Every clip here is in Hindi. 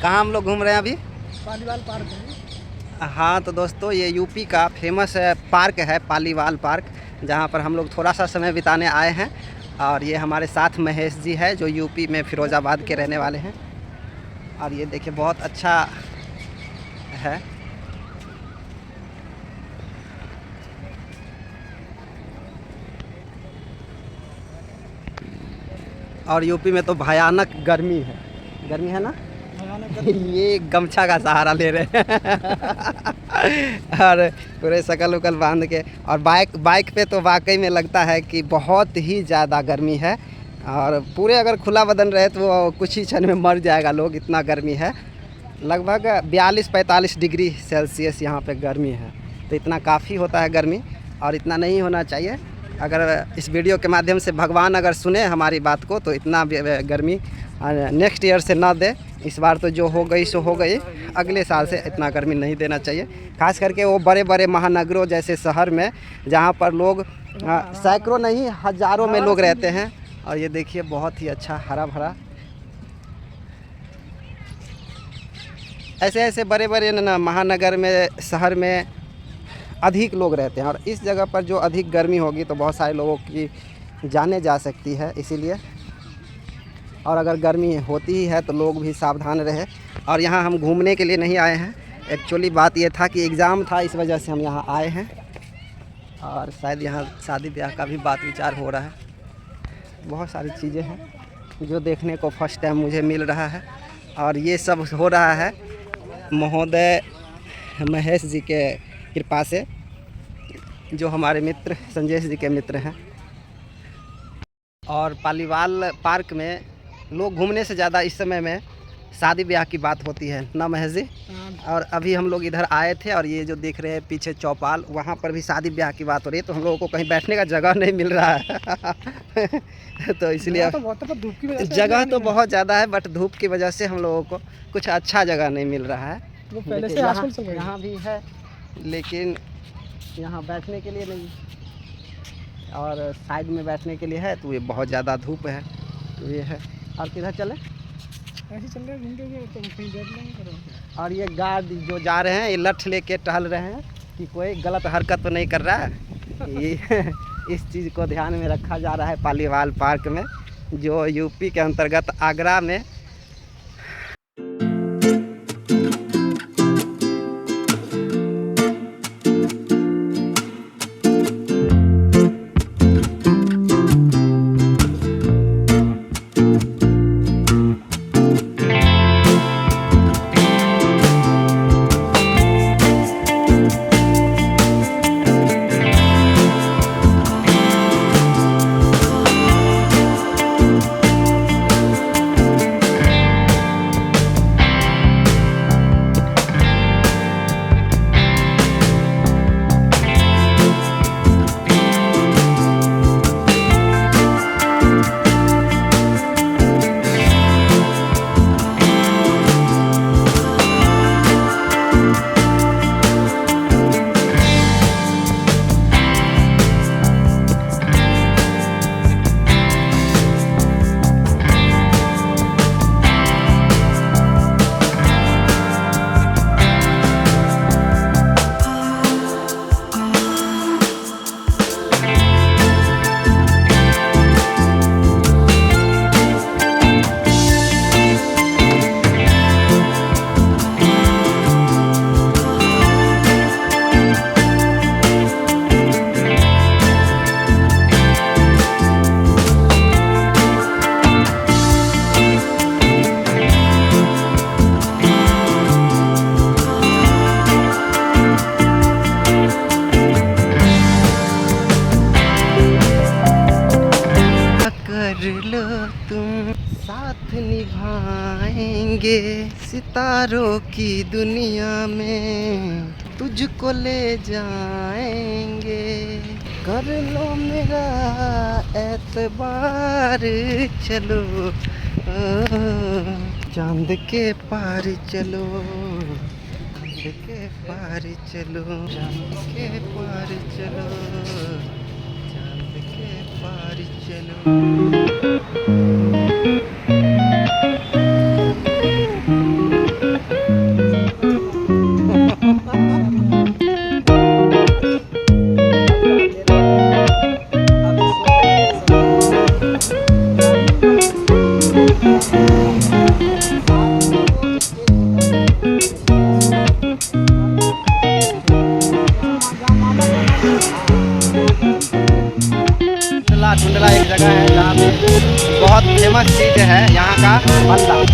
कहाँ हम लोग घूम रहे हैं अभी? पालीवाल पार्क है। हाँ तो दोस्तों, ये यूपी का फेमस पार्क है पालीवाल पार्क, जहाँ पर हम लोग थोड़ा सा समय बिताने आए हैं। और ये हमारे साथ महेश जी है जो यूपी में फिरोज़ाबाद के रहने वाले हैं। और ये देखिए बहुत अच्छा है। और यूपी में तो भयानक गर्मी है ना। ये गमछा का सहारा ले रहे हैं और पूरे शकल उकल बांध के। और बाइक पे तो वाकई में लगता है कि बहुत ही ज़्यादा गर्मी है। और पूरे अगर खुला बदन रहे तो वो कुछ ही क्षण में मर जाएगा लोग, इतना गर्मी है। लगभग 42-45 डिग्री सेल्सियस यहाँ पे गर्मी है। तो इतना काफ़ी होता है गर्मी, और इतना नहीं होना चाहिए। अगर इस वीडियो के माध्यम से भगवान अगर सुने हमारी बात को तो इतना गर्मी नेक्स्ट ईयर से ना दे। इस बार तो जो हो गई सो हो गई, अगले साल से इतना गर्मी नहीं देना चाहिए। खास करके वो बड़े बड़े महानगरों जैसे शहर में, जहाँ पर लोग सैकड़ों नहीं हज़ारों में लोग रहते हैं। और ये देखिए बहुत ही अच्छा हरा भरा, ऐसे ऐसे बड़े बड़े ना महानगर में, शहर में अधिक लोग रहते हैं। और इस जगह पर जो अधिक गर्मी होगी तो बहुत सारे लोगों की जानें जा सकती है, इसीलिए। और अगर गर्मी होती ही है तो लोग भी सावधान रहे। और यहाँ हम घूमने के लिए नहीं आए हैं, एक्चुअली बात ये था कि एग्ज़ाम था, इस वजह से हम यहाँ आए हैं। और शायद यहाँ शादी ब्याह का भी बात विचार हो रहा है। बहुत सारी चीज़ें हैं जो देखने को फर्स्ट टाइम मुझे मिल रहा है। और ये सब हो रहा है महोदय महेश जी के कृपा से, जो हमारे मित्र संजय जी के मित्र हैं। और पालीवाल पार्क में लोग घूमने से ज़्यादा इस समय में शादी ब्याह की बात होती है ना महेश जी। और अभी हम लोग इधर आए थे और ये जो देख रहे हैं पीछे चौपाल, वहाँ पर भी शादी ब्याह की बात हो रही है। तो हम लोगों को कहीं बैठने का जगह नहीं मिल रहा है तो इसलिए जगह तो बहुत ज़्यादा है, बट धूप की वजह से हम लोगों को कुछ अच्छा जगह नहीं मिल रहा है। वो पहले से यहाँ भी है लेकिन यहाँ बैठने के लिए नहीं, और साइड में बैठने के लिए है तो ये बहुत ज़्यादा धूप है। तो ये है। और किधर चले? ऐसे चल रहे घूम के तो कहीं बैठ लेंगे। और ये गार्ड जो जा रहे हैं ये लठ लेके टहल रहे हैं कि कोई गलत हरकत तो नहीं कर रहा है। ये इस चीज़ को ध्यान में रखा जा रहा है पालीवाल पार्क में, जो यूपी के अंतर्गत आगरा में। साथ निभाएंगे सितारों की दुनिया में, तुझको ले जाएंगे। कर लो मेरा एतबार, चलो चांद के पार चलो, चांद के पार चलो, चांद के पार चलो, चांद के पार चलो। है यहाँ का भल्ला।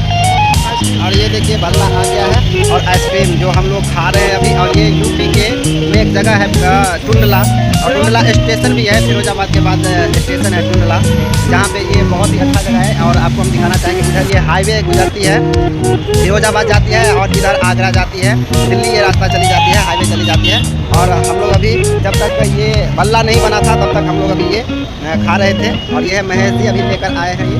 और ये देखिए भल्ला आ गया है और आइसक्रीम जो हम लोग खा रहे हैं अभी। और ये यूपी के में एक जगह है टुंडला, और टुंडला स्टेशन भी है, फिरोजाबाद के बाद स्टेशन है टुंडला, जहाँ पे ये बहुत ही अच्छा जगह है। और आपको हम दिखाना चाहेंगे, इधर ये हाईवे गुजरती है, फिरोजाबाद जाती है और इधर आगरा जाती है, दिल्ली ये रास्ता चली जाती है, हाईवे चली जाती है। और हम लोग अभी जब तक ये भल्ला नहीं बना था तब तक हम लोग अभी ये खा रहे थे। और ये महेश जी अभी लेकर आए हैं ये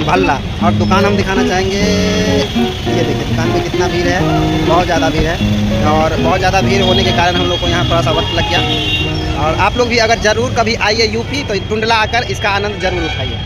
भल्ला। और दुकान हम दिखाना चाहेंगे, ये देखिए दुकान में कितना भीड़ है, बहुत ज़्यादा भीड़ है। और बहुत ज़्यादा भीड़ होने के कारण हम लोग को यहाँ थोड़ा सा वक्त लग गया। और आप लोग भी अगर ज़रूर कभी आइए यूपी तो टुंडला आकर इसका आनंद ज़रूर उठाइए।